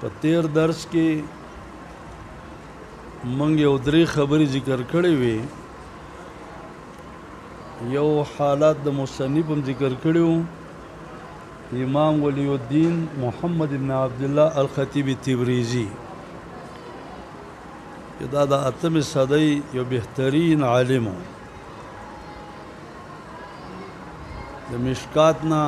په تیر درس کې موږ یو درې خبرې ذکر کړې وې. یو حالات د مصنف هم ذکر کړي وو، امام ولی الدین محمد بن عبدالله الخطیب تبریزی، چې دا د اتمې صدۍ یو بهترین عالم و. د مشکات نه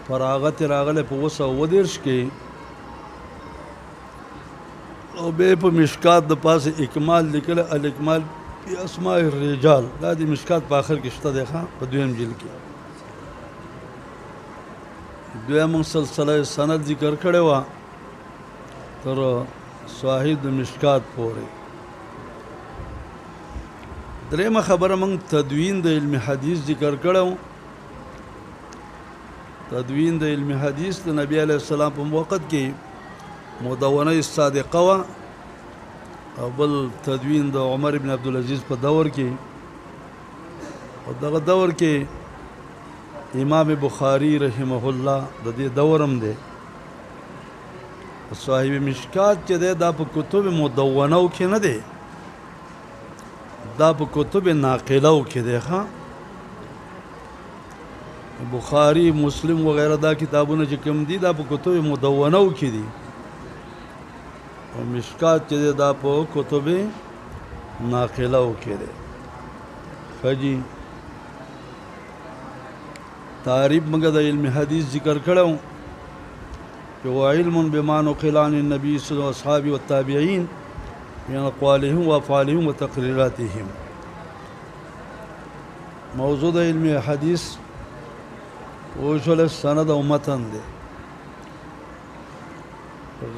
فراغت راغلی په 230 کې، او بیا په مشکات د پاسه اکمال لیکلی، الاکمال فی اسماء الرجال. دا د مشکات په آخر کې شته دی، په 2م جلد کې. دویم سلسله سند ذکر کړې وه تر صاحب د مشکات پورې. درېمه خبره موږ تدوین د علم حدیث ذکر کړی و. تدوین د علم حدیث د نبی علیه السلام په وخت کې مدونه صادقه وه، او بل تدوین د عمر بن عبدالعزیز په دور کې، او دغه دور کې امام بخاری رحمه الله د دې دور هم دی. صاحب مشکات چې دی دا په کتب مدونو کې نه دی، دا په کتب ناقلو کې دی. بخاری مسلم وغیرہ دا کتابونه چې کوم دي دا په کتب مدونو کې دي، او مشکات چې دی دا په کتب ناقلو کې دی. فجی تعریف موږ د علم حدیث ذکر کړو چې هو علم بما نقل عن النبي صلی الله علیه وسلم والتابعین من اقوالهم وافعالهم وتقریراتهم. موضوع د علم حدیث وشل سند او متن دی.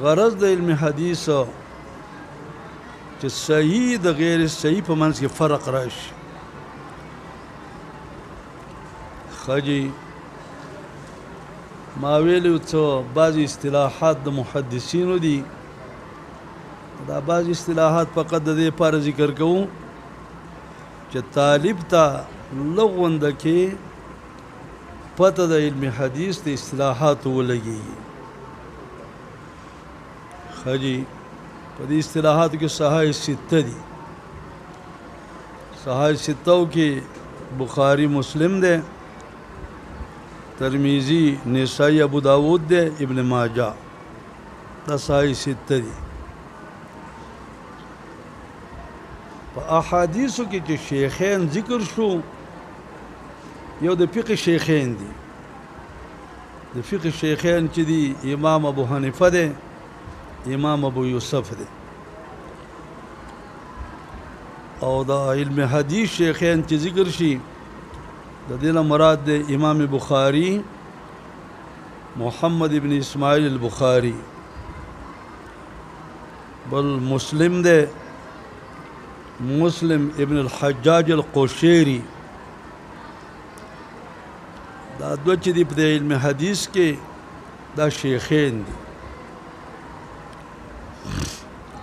غرض د علم حدیث چې صحیح د غیر صحیح په منځ کې فرق راشي. خجی ما ویلو څو بعض اصطلاحات د محدثینو دي، دا بعض اصطلاحات فقط د دې لپاره ذکر کوو چې طالب ته لغونده کې پته د علم حدیث د اصطلاحاتو ولګي. خجی په دې اصطلاحاتو کې صحاح سته دي. صحاح ستو کې بخاری مسلم دی، ترمیزی نسائی ابو داود دے، ابن ماجہ. دا صحیح سته دي. په احادیثو کې چې شیخین ذکر شو، یو د فقه شیخین دي. د فقه شیخین چې دي امام ابو حنیفه دی، امام ابو یوسف دی. او دا علم حدیث شیخین چې ذکر شي د دې نه مراد دی امام بخاری محمد ابن اسماعیل البخاری، بل مسلم دی مسلم ابن الحجاج القشیری. دا دوه چې دی په علم حدیث کې دا شیخین دي.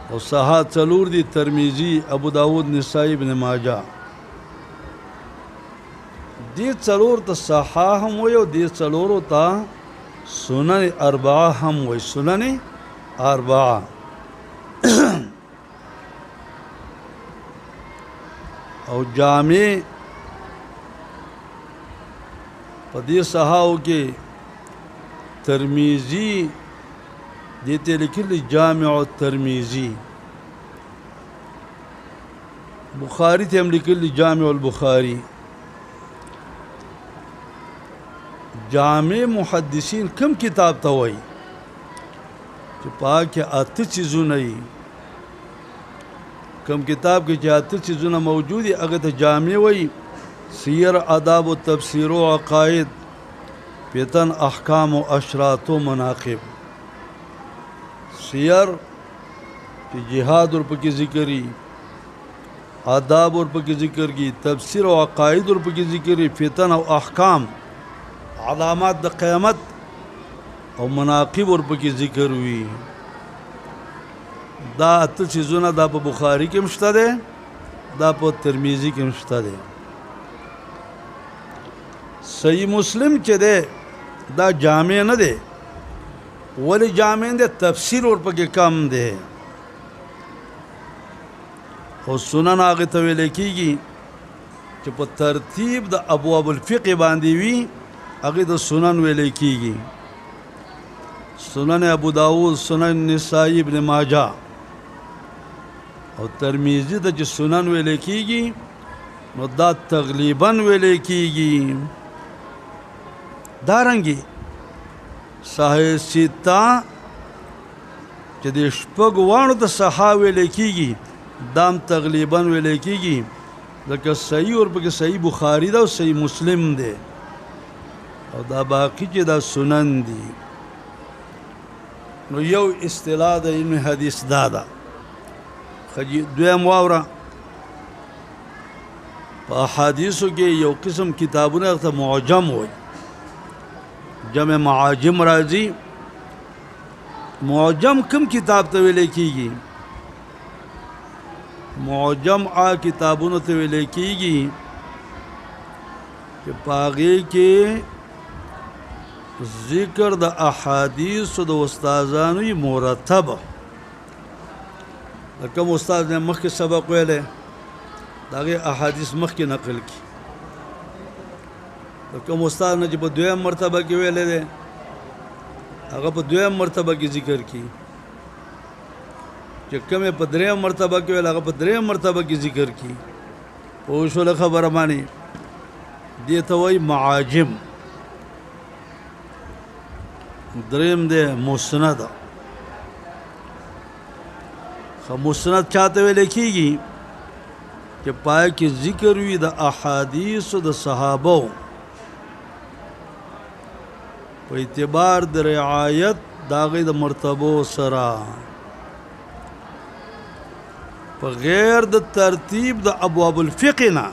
او صحاح څلور دي، ترمیزی، ابو داود، نسائی، ابن ماجہ. دې څلور ته صحاح هم وایي، او دې څلورو ته سنن اربعه هم وایي. سنن اربعه او جامع په دې صحاحو کې ترمیزی دې ته لیکلي جامع الترمیزی، بخاری ته هم لیکلي جامع البخاری. جامع محدثین کم کتاب ته وایي چې پاکه اته چیزونه وي. کم کتاب کې چې اته چیزونه موجود دي هغه ته جامع وایي. سیر، آداب و تفسیر و عقاید، فتن، احکام و اشراط و مناقب. سیر چې جهاد ورپکې ذکري، آداب ورپکې ذکر کی، تفسیر و عقاید ورپکې ذکري، فتن او احکام، علامات د قیامت او مناقب ورپکې ذکر وي. دا اته چیزونه دا په بخاری کې مشته دی، دا په ترمیزی کې مشته دی. صحیح مسلم چې دی دا جامع نه دی، ولی جامع دے تفسیر ورپکې کم دی او سنن هغې ته ویلی کېږي چې په ترتیب د ابواب الفقه باندې وي هغې د سنن ویلی کېږي سنن ابو داود سنن نسائی ابن ماجه او ترمیزی ته چې سنن ویلی کېږي نو دا تغلیباً ویلی کېږي دارنګې صحیح سته چې د شپږو واړو ته صحا ویلی کېږي دام تغلیباً ویلی کېږي لکه صحیح ورپکې صحیح بخاري ده او صحیح مسلم دی او دا باقي چې دا سنن دي نو یو اصطلاح د علم حدیث دا ده دویم واوره په احادیثو کې یو قسم کتابونه ته معجم وایي جمع معاجم راځي معجم کوم کتاب ته ویلی کېږي معجم کتابونو ته ویلی کېږي چې په هغې کې ذکر د احادیثو د استادانو یې مرتب د کوم استاد نه مخکې سبق ویلی د هغې احادیث مخکې نقل کړي د کوم استاد نه چې په دویم مرتبه کې ویلی دی هغه په دویم مرتبه کې ذکر کړي چې کوم په دریم مرتبه کې ویل هغه په دریم مرتبه کې ذکر کړي پوه شوله خبره باندې دې ته وایي معاجم دریم دی مسند مسند چاته ویل کېږي چې پای کې ذکر وي د احادیثو د صحابو په اعتبار د رعایت د هغې د مرتبو سره په غیر د ترتیب د ابواب الفقه نه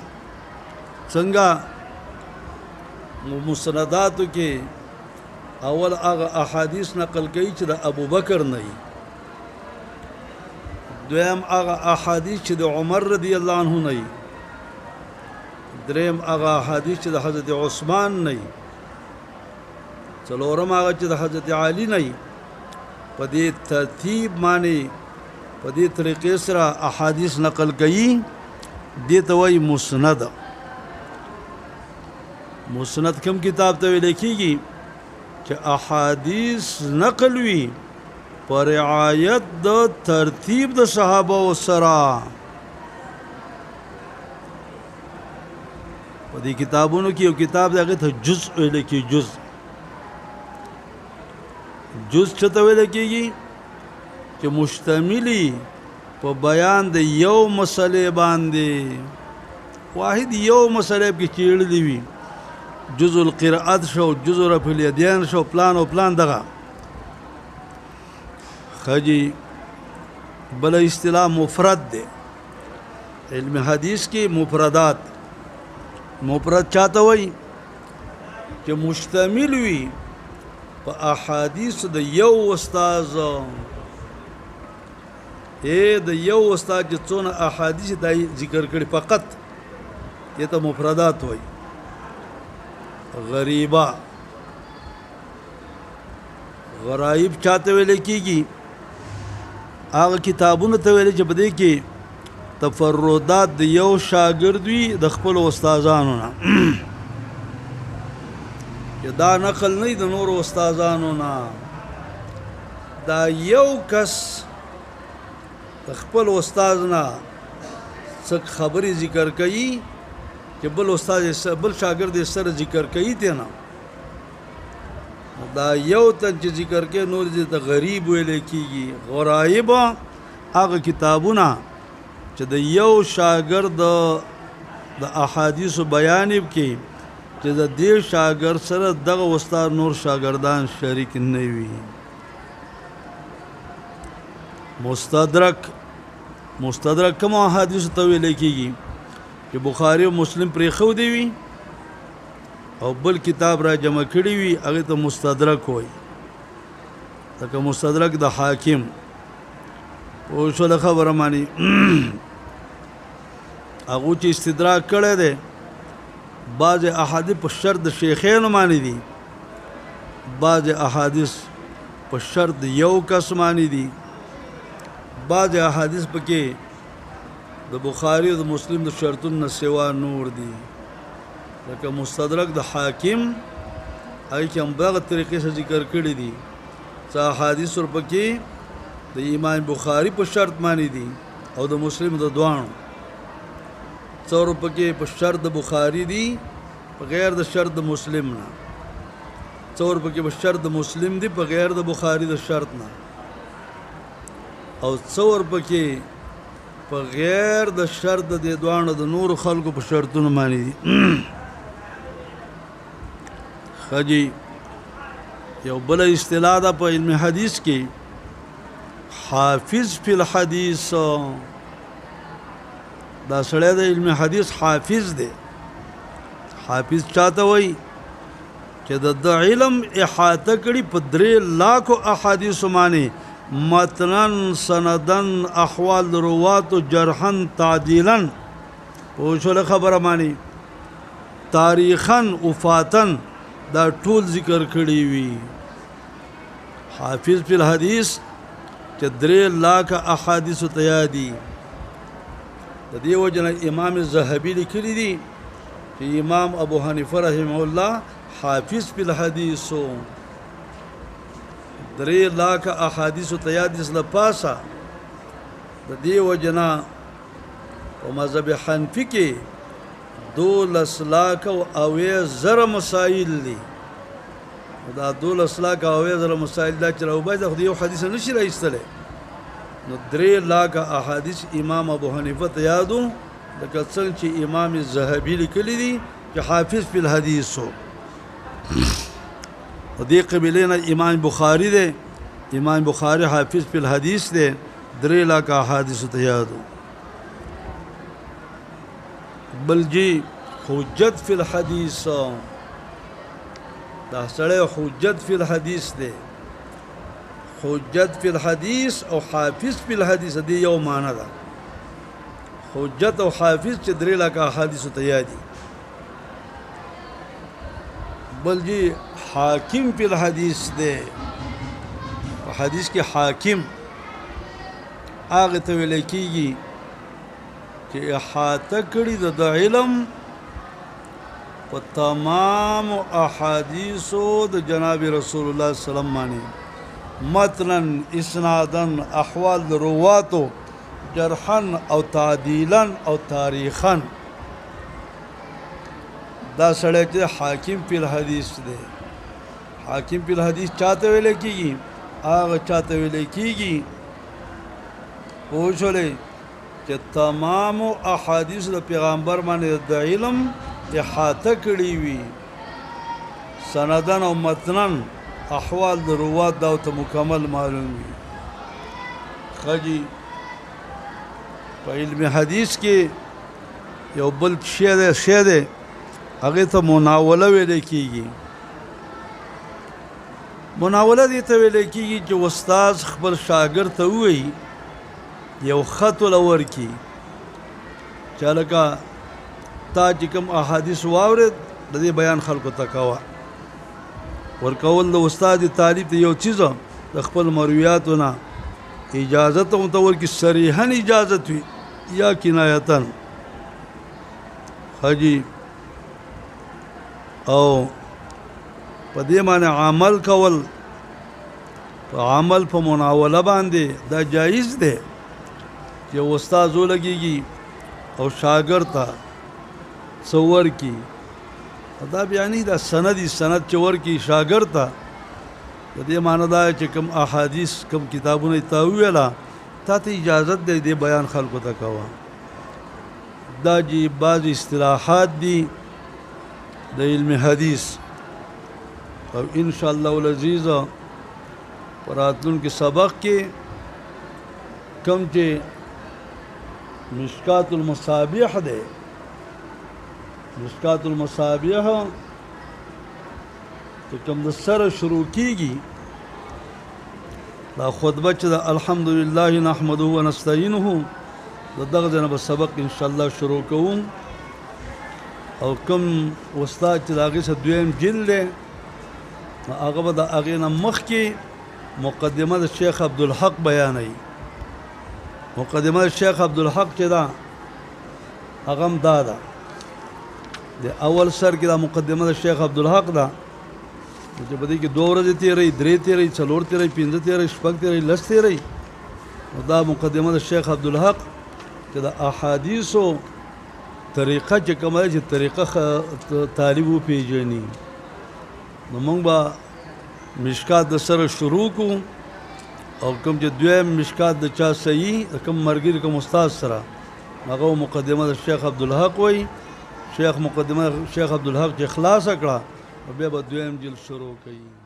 څنګه مسنداتو کې اول هغه احادیث نقل کوي چې د ابوبکر نه وي دویم هغه احادیث چې د عمر رضی الله عنه نه وي دریم هغه احادیث چې د حضرت عثمان نه وي څلورم هغه چې د حضرت علی نه وي په دې ترتیب باندې په دې طریقې سره احادیث نقل کوي دې ته وایي مسند مسند کوم کتاب ته ویل کېږي چې احادیث نقل وي په رعایت د ترتیب د صحابه سره په دې کتابونو کې یو کتاب دی هغې ته جز ویل کېږي جز څه ته ویل کېږي چې مشتملی په بیان د یو مسلې باندې واحد یو مسلې کې چیړلی وي جزء القراءت شو جزء رفع الیدین شو پلان او پلان دغه خجی بل اصطلاح مفرد دی علم حدیث کې مفردات مفرد چاته وایي چې مشتمل وي په احادیث د یو استاذ د یو استاد چې څونه احادیث د ذکر کړي فقط دې ته مفردات وایي غریبه غرایب چاته ویل کېږي هغه کتابونو ته ویل چې په دې کې تفردات د یو شاګرد وي د خپلو استادانو نه چې دا نقل نه د نورو استادانو نه دا یو کس د خپل استاد نه څه خبرې ذکر کوي چې بل استاد بل شاګرد یې سره ذکر کوي دی نه دا یو تن چې ذکر کوي نور دې ته غریب ویل کېږي غرایب هغه کتابونه چې د یو شاګرد د احادیثو بیان کې چې د دې شاګرد سره دغه استاد نور شاګردان شریک نه وي مستدرک کوم احادیثو ته ویل کېږي چې بخاري او مسلم پرېښودی وي او بل کتاب را جمع کړي وي هغې ته مستدرک وایي لکه مستدرک د حاکم پوه شوله خبره معنی هغو چې استدراک کړی دی بعض احادیث په شرط د شیخینو باندې دي بعض احادیث په شرط یو کس باندې دي. بعض احادیث پکې د بخاری او د مسلم د شرطونو نه سوا نور دي، لکه مستدرک د حاکم هغې کې هم دغه طریقې سره ذکر کړي دي. څه احادیث ورپکې د امام بخاري په شرط باندې دي او د مسلم د دواړو. څه ورپکې په شرط د بخاري دي په غیر د شرط د مسلم نه، څه ورپکې په شرط د مسلم دي په غیر د بخاري د شرط نه، او څه ورپکې په غیر د شرط د دې دواړو د نورو خلکو په شرطونو باندې دي. ښه جي، یو بله اصطلاح ده په علم حدیث کې حافظ فی الحدیث. دا سړی د علم حدیث حافظ دی. حافظ چاته وایي چې د علم احاطه کړي په 3 لاکھو احادیثو باندې، متنن، سندن، احوال روات، جرحن، تعدیلن، پوه شوله خبره باندې، تاریخن، وفاتن، دا ټول ذکر کړي وي. حافظ فی الحدیث چې 3 لاکھ احادیثو ته یادي. د دې وجه نه امام ذهبي لیکلي دي چې امام ابو حنیفه رحمه الله حافظ فی الحدیث 3 لاکھ احادیثو ته یادي. له پاسه د دې وجه نه په مذهب حنفي کې 12 لاکھ او 80,000 مسائل دي. دا 12 لاکھ او 80,000 مسائل دا چې راوباسي خو د یو حدیث نشي راایستلی. نو 3 لاکھ احادیث امام ابو حنیفه ته یادو، لکه څنګه چې امام ذهبي لیکلی دي چې حافظ فی الحدیث. و دې قبیلې نه امام بخاري دی. امام بخاري حافظ فی الحدیث دی، 3 لاکھ احادیث ته یادو. بل جی حجت فی الحدیث، دا سړی حجت فی الحدیث دی. حجت فی الحدیث او حافظ فی الحدیث دی یو معنی ده. حجت او حافظ چې 3 لاکھ احادیثو ته یادي. بل جی حاکم فی الحدیث دی. په حدیث کې حاکم هغه ته ویل کېږي چې احاطه کړي د علم په تمام احادیثو د جناب رسول الله صلی الله علیه وسلم باندې، متنن، اسنادن، احوال رواتو، جرحن او تعدیلن او تاریخن. دا سړی چې حاکم فی الحدیث دی. حاکم فی الحدیث چاته ویل کېږي؟ هغه چاته ویل کېږي پوه شولې چې تمام احادیث د پیغمبر باندې د علم احاطه کړي وي، سندن او متنن، احوال د روات دا ته مکمل معلوم وي. خجی په علم حدیث کې یو بل شی دی هغې ته مناوله ویل کېږي. مناوله دې ته ویل کېږي چې استاد خپل شاګرد ته ووایي یو خط وله ورکړي چې هلکه تا چې کوم احادیث واورېد د دې بیان خلکو ته کوه. ورکول د استاد طالب ته یو څیز د خپل مرویاتو نه اجازت هم ته ورکړي، صریحا اجازت وي یا کنایتن. حاجي او په دې باندې عمل کول، په عمل په مناوله باندې دا جایز دی چې استاد ولګېږي او شاګرد ته څه ورکړي. دا بیا نه دا سند چې ورکړي شاګرد ته، د دې معنی دا چې کوم احادیث کوم کتابونه تا وویله تا ته اجازت دی دې بیان خلکو ته کوه. دا جی بعض اصطلاحات دي د علم حدیث، او ان شاء الله العزیز په راتلونکي سبق کې کوم چې مشکات المصابیح دی، مشکات المصابیح چې کوم د سره شروع کیږي دا خطبه چې د الحمدلله نحمده ونستعینه د دغه ځای نه به سبق ان شاء الله شروع کوم. او کوم استاد چې د هغې څخه دویم جلد دی هغه به د هغې نه مخکې مقدمه د شیخ عبدالحق بیانوي. مقدمه د شیخ عبدالحق چې دا هغه هم دا ده د اول سر کې دا مقدمه د شیخ عبدالحق ده چې په دې کې 2 ورځې تېروي 3 تېروي 4 تېروي 5 تېروي 6 تېروي 10 تېروي. دا مقدمه د شیخ عبدالحق چې د احادیثو طریقه چې کومه چې طریقه طالب وپېژني. نو موږ به مشکات د سره شروع کو او کوم چې دویم مشکات د چا صحیح کوم مرګري کوم استاد سره هغه مقدمه د شیخ عبدالحق وایي. شیخ مقدمه شیخ عبدالحق چې خلاصه کړه بیا به دویم جلد شروع کوي.